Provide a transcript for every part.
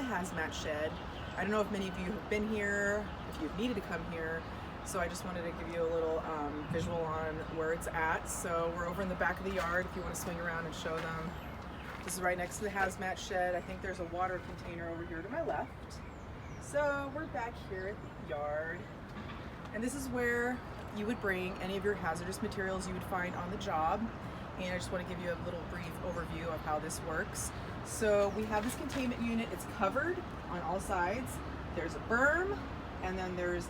hazmat shed. I don't know if many of you have been here, if you've needed to come here, so I just wanted to give you a little visual on where it's at. So we're over in the back of the yard if you want to swing around and show them. This is right next to the hazmat shed. I think there's a water container over here to my left. So we're back here at the yard, and this is where you would bring any of your hazardous materials you would find on the job. And I just want to give you a little brief overview of how this works. So we have this containment unit. It's covered on all sides. There's a berm, and then there's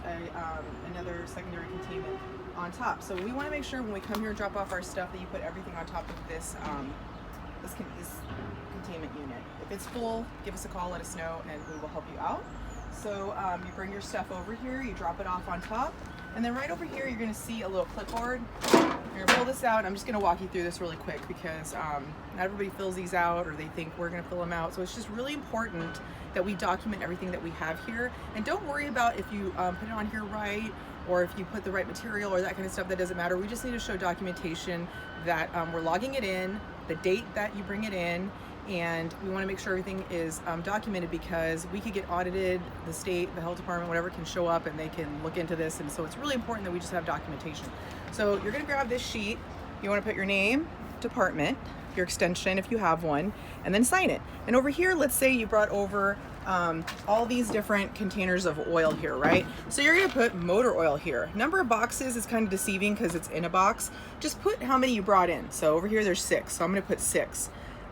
another secondary containment on top. So we want to make sure when we come here and drop off our stuff that you put everything on top of this containment unit. If it's full, give us a call, let us know, and we will help you out. So you bring your stuff over here, you drop it off on top, and then right over here you're going to see a little clipboard. You're going to pull this out. I'm just going to walk you through this really quick because not everybody fills these out, or they think we're going to fill them out. So it's just really important that we document everything that we have here. And don't worry about if you put it on here right, or if you put the right material or that kind of stuff. That doesn't matter. We just need to show documentation that we're logging it in, the date that you bring it in, and we want to make sure everything is documented, because we could get audited, the state, the health department, whatever can show up and they can look into this. And so it's really important that we just have documentation. So you're going to grab this sheet. You want to put your name, department, your extension if you have one, and then sign it. And over here, let's say you brought over all these different containers of oil here, right? So you're going to put motor oil here. Number of boxes is kind of deceiving because it's in a box. Just put how many you brought in. So over here there's 6, so I'm going to put 6.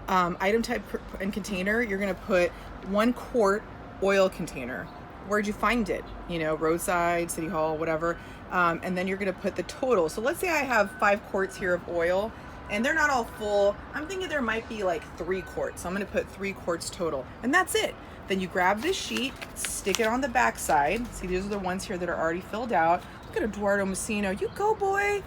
Item type and container, you're going to put 1 quart oil container. Where'd you find it? You know, roadside, city hall, whatever. And then you're going to put the total. So let's say I have 5 quarts here of oil, and they're not all full. I'm thinking there might be like 3 quarts. So I'm going to put 3 quarts total, and that's it. Then you grab this sheet, stick it on the back side. See, these are the ones here that are already filled out. Look at Eduardo Messino. You go, boy.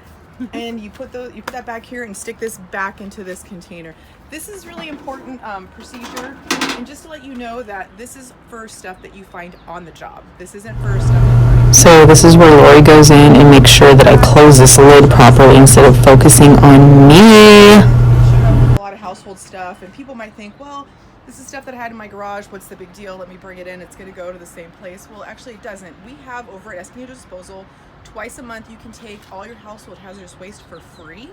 And you put that back here and stick this back into this container. This is really important procedure. And just to let you know that this is for stuff that you find on the job. This isn't for stuff. So this is where Lori goes in and makes sure that I close this lid properly instead of focusing on me. A lot of household stuff, and people might think, well, this is stuff that I had in my garage. What's the big deal? Let me bring it in. It's going to go to the same place. Well, actually it doesn't. We have over at Escondido Disposal, twice a month you can take all your household hazardous waste for free,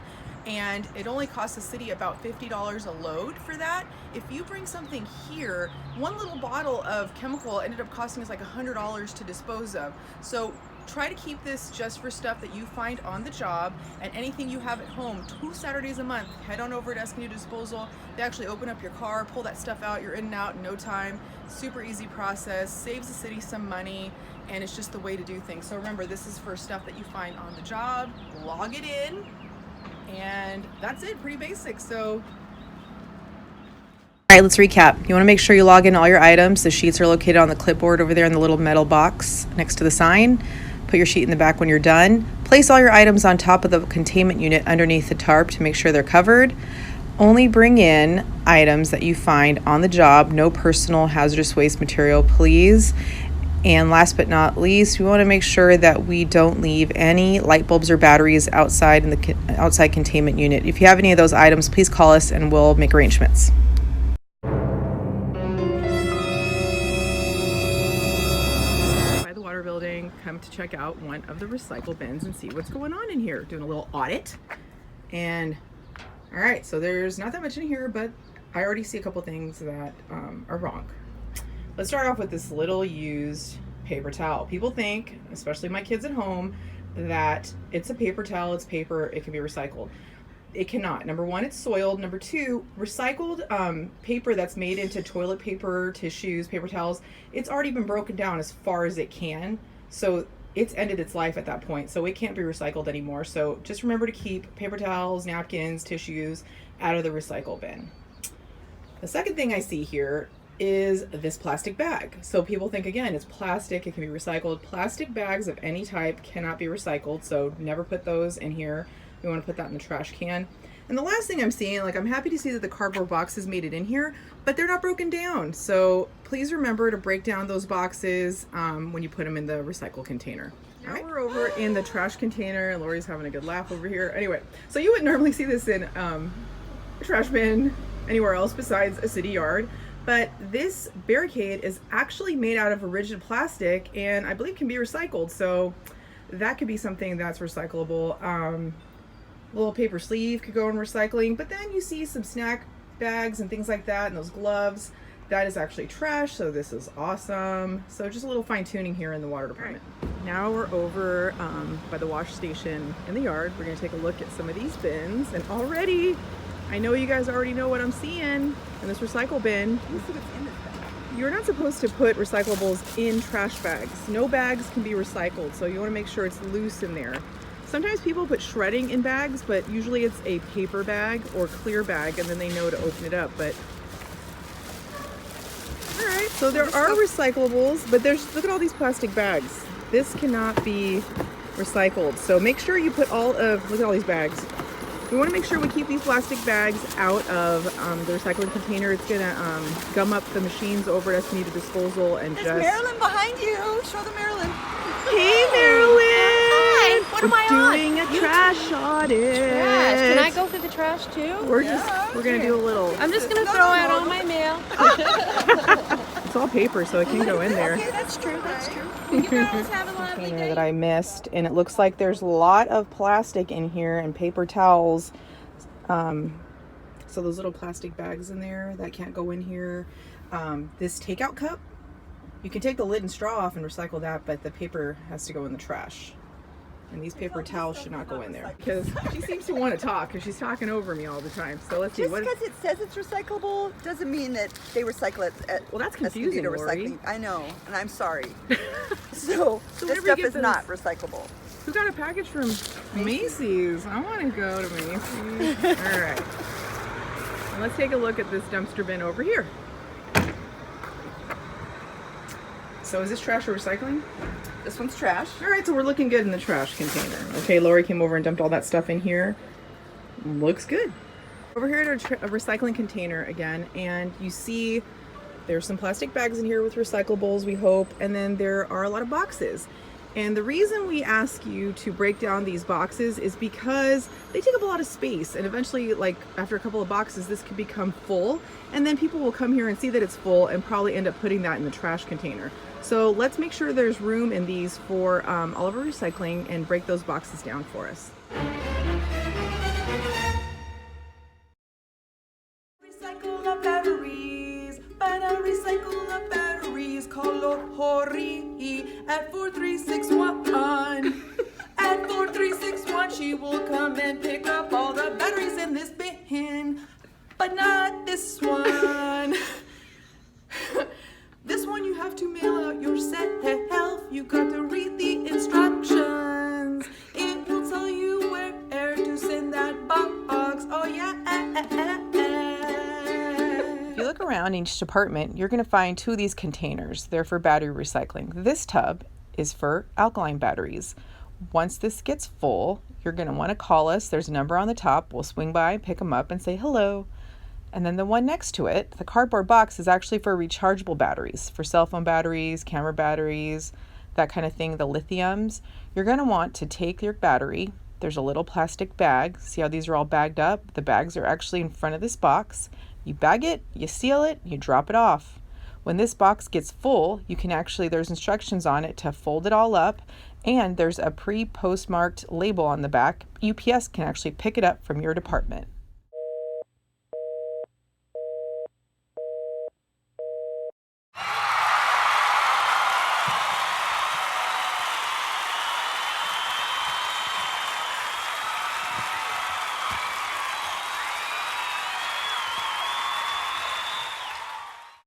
and it only costs the city about $50 a load for that. If you bring something here, one little bottle of chemical ended up costing us like $100 to dispose of. So try to keep this just for stuff that you find on the job, and anything you have at home. 2 Saturdays a month, head on over to Escondido Disposal. They actually open up your car, pull that stuff out, you're in and out in no time. Super easy process, saves the city some money, and it's just the way to do things. So remember, this is for stuff that you find on the job. Log it in, and that's it. Pretty basic. So all right, let's recap. You want to make sure you log in all your items. The sheets are located on the clipboard over there in the little metal box next to the sign. Put your sheet in the back when you're done. Place all your items on top of the containment unit underneath the tarp to make sure they're covered. Only bring in items that you find on the job. No personal hazardous waste material, please. And last but not least, we want to make sure that we don't leave any light bulbs or batteries outside in the outside containment unit. If you have any of those items, please call us and we'll make arrangements. By the water building, come to check out one of the recycle bins and see what's going on in here. Doing a little audit. And all right, so there's not that much in here, but I already see a couple things that are wrong. Let's start off with this little used paper towel. People think, especially my kids at home, that it's a paper towel, it's paper, it can be recycled. It cannot. Number 1, it's soiled. Number 2, recycled paper that's made into toilet paper, tissues, paper towels, it's already been broken down as far as it can. So it's ended its life at that point. So it can't be recycled anymore. So just remember to keep paper towels, napkins, tissues out of the recycle bin. The second thing I see here is this plastic bag. So people think, again, it's plastic, it can be recycled. Plastic bags of any type cannot be recycled, so never put those in here. We want to put that in the trash can. And the last thing I'm seeing, like, I'm happy to see that the cardboard boxes made it in here, but they're not broken down. So please remember to break down those boxes when you put them in the recycle container. All right, we're over in the trash container. Lori's having a good laugh over here. Anyway, so you wouldn't normally see this in a trash bin anywhere else besides a city yard. But this barricade is actually made out of a rigid plastic and I believe can be recycled. So that could be something that's recyclable. Little paper sleeve could go in recycling, but then you see some snack bags and things like that and those gloves. That is actually trash, so this is awesome. So just a little fine tuning here in the water department. Now we're over by the wash station in the yard. We're gonna take a look at some of these bins, and already, I know you guys already know what I'm seeing in this recycle bin. Let me see what's in this bag. You're not supposed to put recyclables in trash bags. No bags can be recycled, so you wanna make sure it's loose in there. Sometimes people put shredding in bags, but usually it's a paper bag or clear bag, and then they know to open it up. But all right, so there are recyclables, but look at all these plastic bags. This cannot be recycled. So make sure you put look at all these bags. We want to make sure we keep these plastic bags out of the recycling container. It's gonna gum up the machines over at Escondido Disposal and There's Marilyn behind you. Show the Marilyn. Hey, Marilyn! Hi, what am I on? Doing a trash audit. Trash. Can I go through the trash too? We're gonna do a little. I'm just gonna throw out all my mail. It's all paper, so it can go in there. Okay, that's true. That's true. You girls have a lovely Container day. that I missed, and it looks like there's a lot of plastic in here and paper towels. So those little plastic bags in there that can't go in here. This takeout cup, you can take the lid and straw off and recycle that, but the paper has to go in the trash. And these paper towels should not go in there because she seems to want to talk because she's talking over me all the time. So let's see Just what. because it says it's recyclable doesn't mean that they recycle it at Well, that's confusing, Escondido Lori. Recycling. I know, and I'm sorry. So So this whenever you stuff get is those- not recyclable. Who got a package from Macy's? I want to go to Macy's. All right. And let's take a look at this dumpster bin over here. So is this trash or recycling? This one's trash. All right, so we're looking good in the trash container. Okay, Lori came over and dumped all that stuff in here. Looks good. Over here at a recycling container again, and you see there's some plastic bags in here with recyclables, we hope, and then there are a lot of boxes. And the reason we ask you to break down these boxes is because they take up a lot of space, and eventually, like after a couple of boxes, this could become full, and then people will come here and see that it's full and probably end up putting that in the trash container. So let's make sure there's room in these for all of our recycling and break those boxes down for us. Recycle our batteries, para recycle our batteries, call Lori at 4361. At 4361, she will come and pick up all the batteries in this bin, but not this one. This one you have to mail out yourself. You got to read the instructions. It will tell you where to send that box. Oh yeah. If you look around in each department, you're going to find two of these containers. They're for battery recycling. This tub is for alkaline batteries. Once this gets full, you're going to want to call us. There's a number on the top. We'll swing by, pick them up, and say hello. And then the one next to it, the cardboard box, is actually for rechargeable batteries, for cell phone batteries, camera batteries, that kind of thing, the lithiums. You're going to want to take your battery. There's a little plastic bag. See how these are all bagged up? The bags are actually in front of this box. You bag it, you seal it, you drop it off. When this box gets full, you can actually, there's instructions on it to fold it all up, and there's a pre-postmarked label on the back. UPS can actually pick it up from your department.